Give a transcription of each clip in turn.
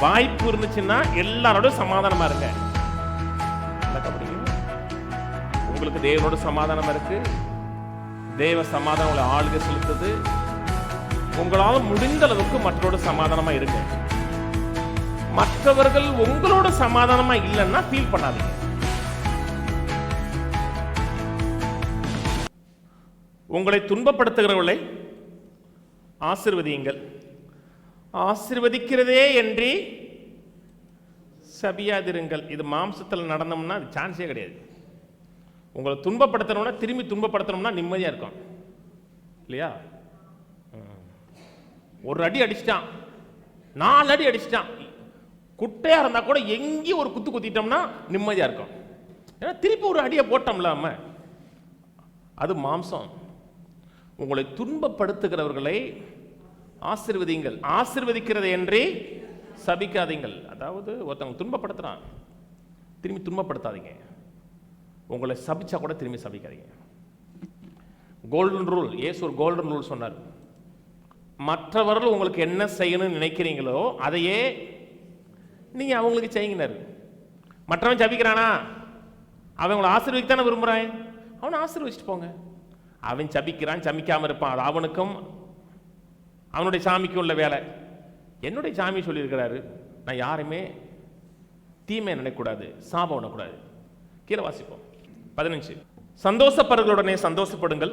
வாய்ப்பு இருந்துச்சுன்னா எல்லாரோட சமாதானமா இருங்க. உங்களுக்கு தேவனோட சமாதானம் இருக்கு. தேவ சமாதானம் உங்களை ஆளுகை செலுத்துது. உங்களால முடிந்த அளவுக்கு மற்றவரோட சமாதானமா இருங்க. மற்றவர்கள் உங்களோட சமாதானமா இல்லைன்னா ஃபீல் பண்ணாதீங்க. உங்களை துன்பப்படுத்துகிறவர்களை ஆசீர்வதியுங்கள். ஆசீர்வதிக்கிறதே என்று சபியாதிருங்கள். இது மாம்சத்தில் நடந்தோம்னா அது சான்ஸே கிடையாது. உங்களை துன்பப்படுத்தணும்னா திரும்பி துன்பப்படுத்தணும்னா நிம்மதியா இருக்கும் இல்லையா? ஒரு அடி அடிச்சிட்டான், 4 அடி அடிச்சிட்டான், குட்டையா இருந்தா கூட எங்கேயும் ஒரு குத்து குத்திட்டோம்னா நிம்மதியா இருக்கும். ஏன்னா திருப்பி ஒரு அடியை போட்டோம்ல. அது மாம்சம். உங்களை துன்பப்படுத்துகிறவர்களை ஆசீர்வதிங்கள். ஆசீர்வதிக்கிறது என்றே சபிக்காதீங்கள். அதாவது ஒருத்தவங்க துன்பப்படுத்துறான், திரும்பி துன்பப்படுத்தாதீங்க. உங்களை சபிச்சா கூட திரும்பி சபிக்காதீங்க. Golden rule. ஏசு ஒரு கோல்டன் ரூல் சொன்னார். மற்றவர்கள் உங்களுக்கு என்ன செய்யணும்னு நினைக்கிறீங்களோ அதையே நீங்க அவங்களுக்கு செய்யுங்கனாரு. மற்றவன் சபிக்கிறானா, அவன் உங்களை ஆசீர்வதித்தானே விரும்புறான், அவனை ஆசீர்வதிச்சுட்டு போங்க. அவன் சபிக்கிறான், சபிக்காம இருப்பான், அது அவனுக்கும் அவனுடைய சாமிக்கும் உள்ள வேலை. என்னுடைய சாமி சொல்லியிருக்கிறாரு, நான் யாருமே தீமை நினைக்கக்கூடாது, சாபம் பண்ணக்கூடாது. கீழே வாசிப்போம். 15. சந்தோஷப்படுறதுடனே சந்தோஷப்படுங்கள்,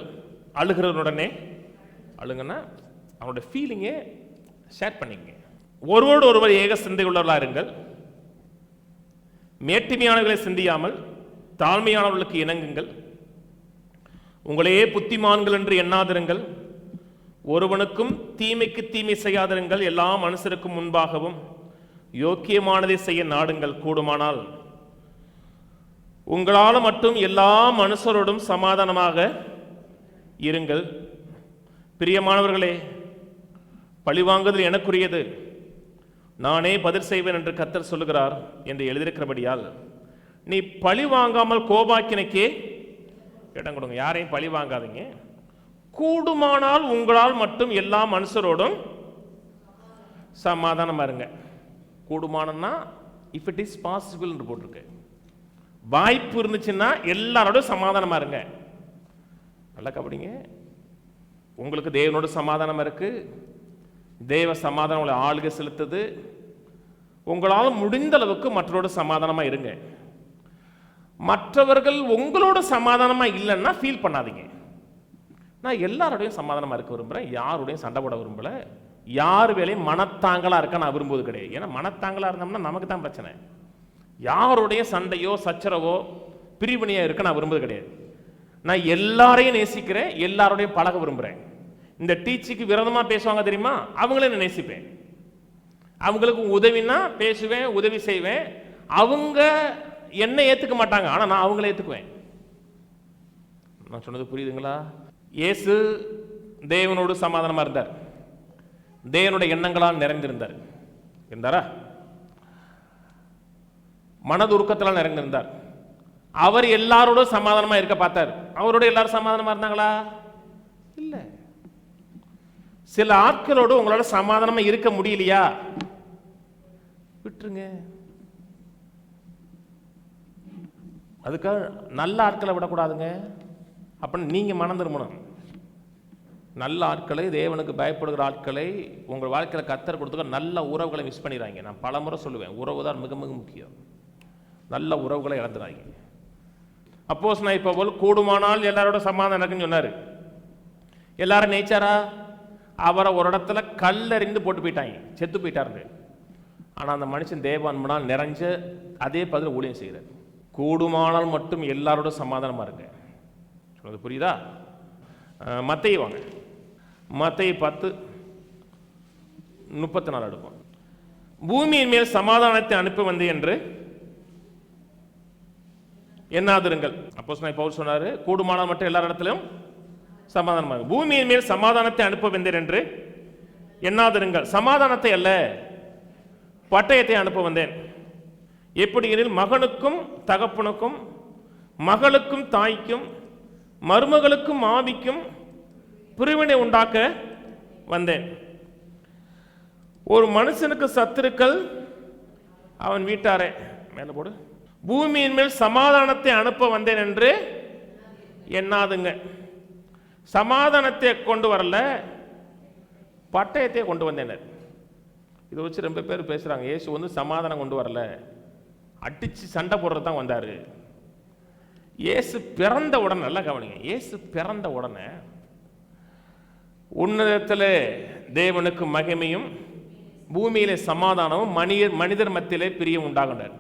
அழுகிறதுடனே அழுங்கன்னா அவனுடைய ஃபீலிங்கே ஷேர் பண்ணிங்க. ஒருவரோடு ஒருவர் ஏக சிந்தை உள்ளவர்களாக இருங்கள். மேட்டிமையானவர்களை சிந்தியாமல் தாழ்மையானவர்களுக்கு இணங்குங்கள். உங்களையே புத்திமான்கள் என்று எண்ணாதிருங்கள். ஒருவனுக்கும் தீமைக்கு தீமை செய்யாதிருங்கள். எல்லா மனுஷருக்கும் முன்பாகவும் யோக்கியமானதை செய்ய நாடுங்கள். கூடுமானால் உங்களால் மட்டும் எல்லா மனுஷரோடும் சமாதானமாக இருங்கள். பிரியமானவர்களே, பழிவாங்குதல் எனக்குரியது, நானே பதில் செய்வேன் என்று கர்த்தர் சொல்லுகிறார் என்று எழுதியிருக்கிறபடியால் நீ பழி வாங்காமல் கோபாக்கினைக்கே இடம் கொடுங்க. யாரையும் பழி வாங்காதீங்க. கூடுமானால் உங்களால் மட்டும் எல்லா மனுஷரோடும் சமாதானமா இருங்க. கூடுமானம்னா இஃப் இட் இஸ் பாசிபிள் என்று போட்டிருக்கு. வாய்ப்பு இருந்துச்சுன்னா எல்லாரோட சமாதானமா இருங்க. நல்லா கபடிங்க. உங்களுக்கு தேவனோட சமாதானம் இருக்கு. தேவ சமாதானம் உங்களை ஆளுகை செலுத்துது. உங்களால் முடிந்த அளவுக்கு மற்றவரோட சமாதானமா இருங்க. மற்றவர்கள் உங்களோட சமாதானமா இல்லைன்னா ஃபீல் பண்ணாதீங்க. நான் எல்லாரோடையும் சமாதானமா இருக்க விரும்புகிறேன், யாரோடையும் சண்டை போட விரும்பல. யார் வேலையும் மனத்தாங்களா இருக்க நான் விரும்புவது கிடையாது. ஏன்னா மனத்தாங்களா இருந்தோம்னா நமக்கு தான் பிரச்சனை. யாருடைய சண்டையோ சச்சரவோ பிரிவினையோ இருக்க நான் விரும்புவது கிடையாது. நான் எல்லாரையும் நேசிக்கிறேன், எல்லாரோடையும் பழக விரும்புகிறேன். இந்த டீச்சருக்கு விரோதமாக பேசுவாங்க தெரியுமா, அவங்களே நான் நேசிப்பேன். அவங்களுக்கு உதவினா பேசுவேன், உதவி செய்வேன். அவங்க என்னை ஏற்றுக்க மாட்டாங்க, ஆனால் நான் அவங்கள ஏற்றுக்குவேன். நான் சொன்னது புரியுதுங்களா? இயேசு தேவனோடு சமாதானமாக இருந்தார், தேவனுடைய எண்ணங்களால் நிறைந்திருந்தார். இருந்தாரா? மனதுருக்கத்தால் நிறைந்திருந்தார். அவர் எல்லாரோட சமாதானமா இருக்க பார்த்தார். அவரோட எல்லாரும் சமாதானமா இருந்தாங்களா? இல்ல. சில ஆட்களோடு உங்களால சமாதானமா இருக்க முடியலையா? விட்டுருங்க. அதுக்காக நல்ல ஆட்களை விடக்கூடாதுங்க. அப்படின்னு நீங்க மனம் திரும்பணும். நல்ல ஆட்களை, தேவனுக்கு பயப்படுகிற ஆட்களை உங்கள் வாழ்க்கையில் கர்த்தர் கொடுத்துக்க நல்ல உறவுகளை மிஸ் பண்ணிடுறாங்க. நான் பல முறை சொல்லுவேன், உறவு தான் மிக மிக முக்கியம். நல்ல உறவுகளை இழந்துறாங்க. அப்போஸ் நான் இப்போ போல் கூடுமானால் எல்லாரோட சமாதானம் இருக்குன்னு சொன்னார். எல்லாரும் நேச்சாரா? அவரை ஒரு இடத்துல கல்லறிந்து போட்டு போயிட்டாங்க, செத்து போயிட்டாரு. ஆனால் அந்த மனுஷன் தேவ அன்பனால் நிறைஞ்ச அதே பதில் ஊழியம் செய்கிறார். கூடுமானால் மட்டும் எல்லாரோட சமாதானமாக இருக்கு. சொல்றது புரியுதா? மத்தேயு வாங்க, மத்தேயு 10:34 எடுப்போம். பூமியின் மேல் சமாதானத்தை அனுப்ப வந்து என்று எண்ணாதிருங்கள். அப்போஸ்தலனாகிய பவுல் சொன்னாரு, கூடுமானால் மட்டும் எல்லா இடத்திலும் சமாதானமாக. பூமியின் மேல் சமாதானத்தை அனுப்ப வந்தேன் என்று எண்ணாதிருங்கள். சமாதானத்தை அல்ல, பட்டயத்தை அனுப்ப வந்தேன். எப்படி எனில் மகனுக்கும் தகப்பனுக்கும், மகளுக்கும் தாய்க்கும், மருமகளுக்கும் ஆவிக்கும் பிரிவினை உண்டாக்க வந்தேன். ஒரு மனுஷனுக்கு சத்துருக்கள் அவன் வீட்டாரே மேல போடு, பூமியின் மேல் சமாதானத்தை அனுப்ப வந்தேன் என்று எண்ணாதுங்க. சமாதானத்தை கொண்டு வரல, பட்டயத்தை கொண்டு வந்தேன். இதை வச்சு ரொம்ப பேர் பேசுறாங்க, இயேசு வந்து சமாதானம் கொண்டு வரல, அடிச்சு சண்டை போடுறது தான் வந்தாரு. இயேசு பிறந்த உடனே, நல்லா கவனிங்க, இயேசு பிறந்த உடனே உன்னதத்தில் தேவனுக்கு மகிமையும் பூமியிலே சமாதானமும் மனிதர் மத்தியிலே பிரியம் உண்டாகின்றார்.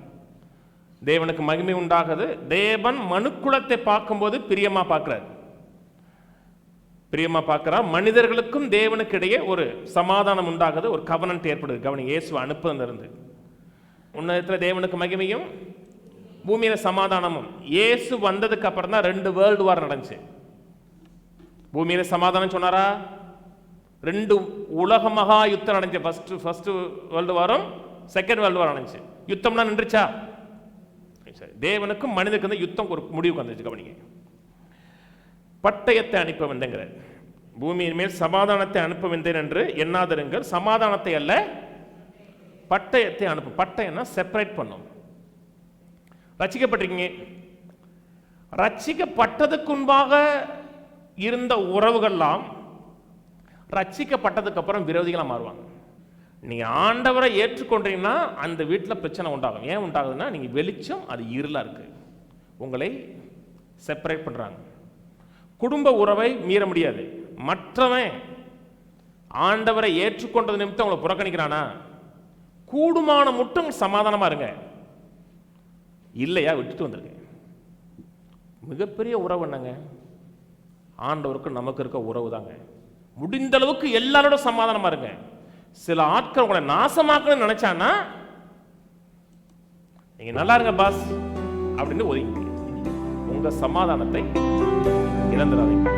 தேவனுக்கு மகிமை உண்டாகுது. தேவன் மனுக்குலத்தை பார்க்கும்போது பிரியமா பார்க்கிறார், பிரியமா பார்க்கிறார். மனிதர்களுக்கும் தேவனுக்கு இடையே ஒரு சமாதானம் உண்டாகுது, ஒரு கவனன்ட் ஏற்படுது. கவனிங்க, இயேசு அனுப்புதிலிருந்து உன்னதத்தில் தேவனுக்கு மகிமையும் பூமியில சமாதானமும். இயேசு வந்ததுக்கு அப்புறம் தான் 2 வேர்ல்டு வார் நடந்துச்சு. பூமியில சமாதானம் சொன்னாரா? 2 உலக மகா யுத்தம் நடந்துச்சு. ஃபர்ஸ்ட் வேர்ல்டு வாரும் செகண்ட் வேர்ல்டு வார் நடந்துச்சு. யுத்தம்னா நின்றுச்சா? தேவனுக்கும் மனிதனுக்கு வந்து யுத்தம் ஒரு முடிவுக்கு வந்துச்சு. கவனிங்க, பட்டயத்தை அனுப்ப வந்தேங்கிறார். பூமியின் மேல் சமாதானத்தை அனுப்ப வந்தேன் என்று எண்ணாதிருங்கள். சமாதானத்தை அல்ல, பட்டயத்தை அனுப்பு. பட்டயம்னா செப்பரேட் பண்ணும். ரட்சிக்கப்பட்டிருக்கீங்க, ரட்சிக்கப்பட்டதுக்கு முன்பாக இருந்த உறவுகள்லாம் ரட்சிக்கப்பட்டதுக்கு அப்புறம் விரோதிகளாக மாறுவாங்க. நீங்க ஆண்டவரை ஏற்றுக்கொண்டீங்கன்னா அந்த வீட்டில் பிரச்சனை உண்டாகும். ஏன் உண்டாகுதுன்னா, நீங்க வெளிச்சம், அது இருளா இருக்கு, உங்களை செப்பரேட் பண்றாங்க. குடும்ப உறவை மீற முடியாது. மற்றவன் ஆண்டவரை ஏற்றுக்கொண்டது நிமித்தம் உங்களை புறக்கணிக்கிறானா, கூடுமான மட்டும் சமாதானமா இருங்க, இல்லையா விட்டுட்டு வந்துருங்க. மிகப்பெரிய உறவு என்னங்க? ஆண்டவருக்கு நமக்கு இருக்க உறவு தாங்க. முடிந்த அளவுக்கு எல்லாரோட சமாதானமா இருங்க. சில ஆட்கள் உங்களை நாசமாக்கணும்னு நினைச்சான்னா, நீங்க நல்லா இருங்க பாஸ் அப்படின்னு ஒதுங்கி உங்க சமாதானத்தை இழந்துடாதீங்க.